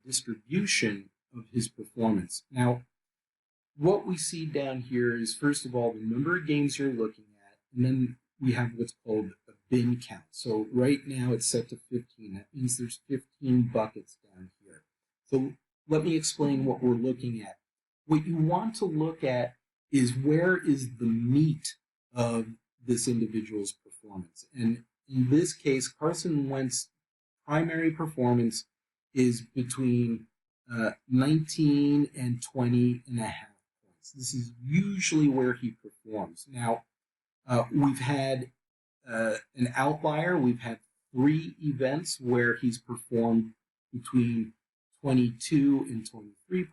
distribution of his performance. Now, what we see down here is, first of all, the number of games you're looking at, and then we have what's called a bin count. So right now it's set to 15. That means there's 15 buckets down here. So let me explain what we're looking at. What you want to look at is where is the meat of this individual's performance. And in this case, Carson Wentz's primary performance is between 19 and 20 and a half points. This is usually where he performs. Now, we've had an outlier. We've had 3 events where he's performed between 22 and 23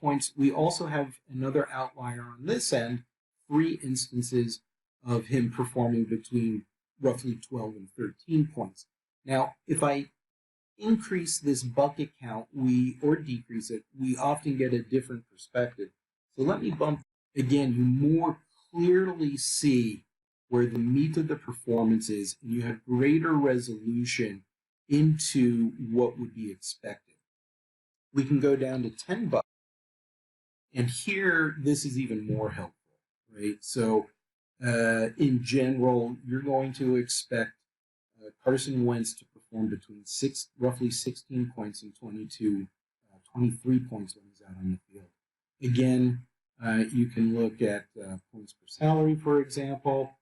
points. We also have another outlier on this end, 3 instances of him performing between roughly 12 and 13 points. Now, if I increase this bucket count, or decrease it, we often get a different perspective. So let me bump, again, you more clearly see where the meat of the performance is, and you have greater resolution into what would be expected. We can go down to 10 buckets, and here, this is even more helpful, right? So in general, you're going to expect Carson Wentz to perform between roughly 16 points and 23 points when he's out on the field. Again, you can look at points per salary, for example.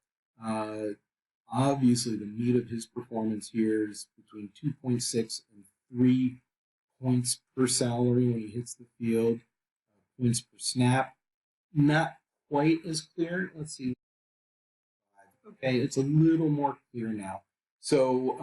Obviously, the meat of his performance here is between 2.6 and 3 points per salary when he hits the field. Points per snap, not quite as clear. Let's see. Okay, it's a little more clear now. So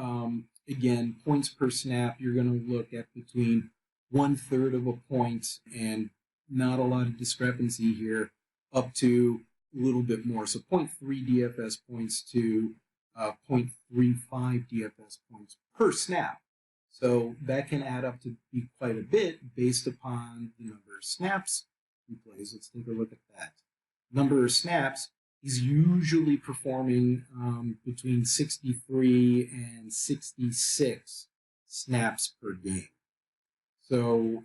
again, points per snap, you're going to look at between 1/3 of a point and not a lot of discrepancy here, up to a little bit more. So 0.3 DFS points to 0.35 DFS points per snap. So that can add up to be quite a bit based upon the number of snaps he plays. Let's take a look at that. Number of snaps, he's usually performing between 63 and 66 snaps per game. So,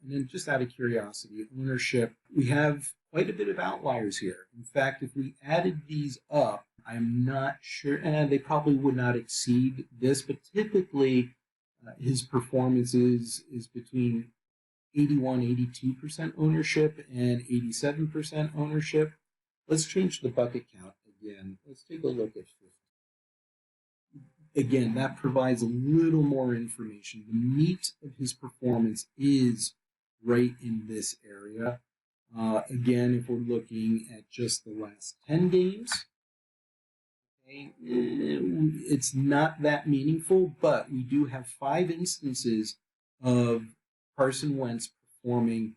and then just out of curiosity, ownership, we have quite a bit of outliers here. In fact, if we added these up, I'm not sure, and they probably would not exceed this, but typically his performance is between 82% ownership and 87% ownership. Let's change the bucket count again. Let's take a look at 50. Again, that provides a little more information. The meat of his performance is right in this area. Again, if we're looking at just the last 10 games, okay, it's not that meaningful, but we do have 5 instances of Carson Wentz performing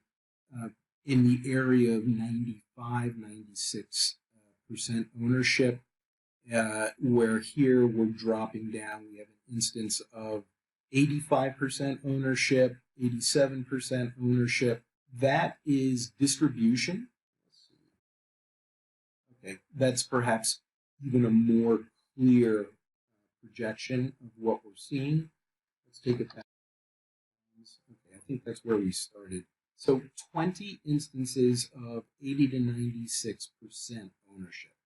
in the area of 95-96% ownership, where here we're dropping down. We have an instance of 85% ownership, 87% ownership. That is distribution. Okay, that's perhaps even a more clear projection of what we're seeing. Let's take it back. Okay, I think that's where we started. So 20 instances of 80 to 96% ownership.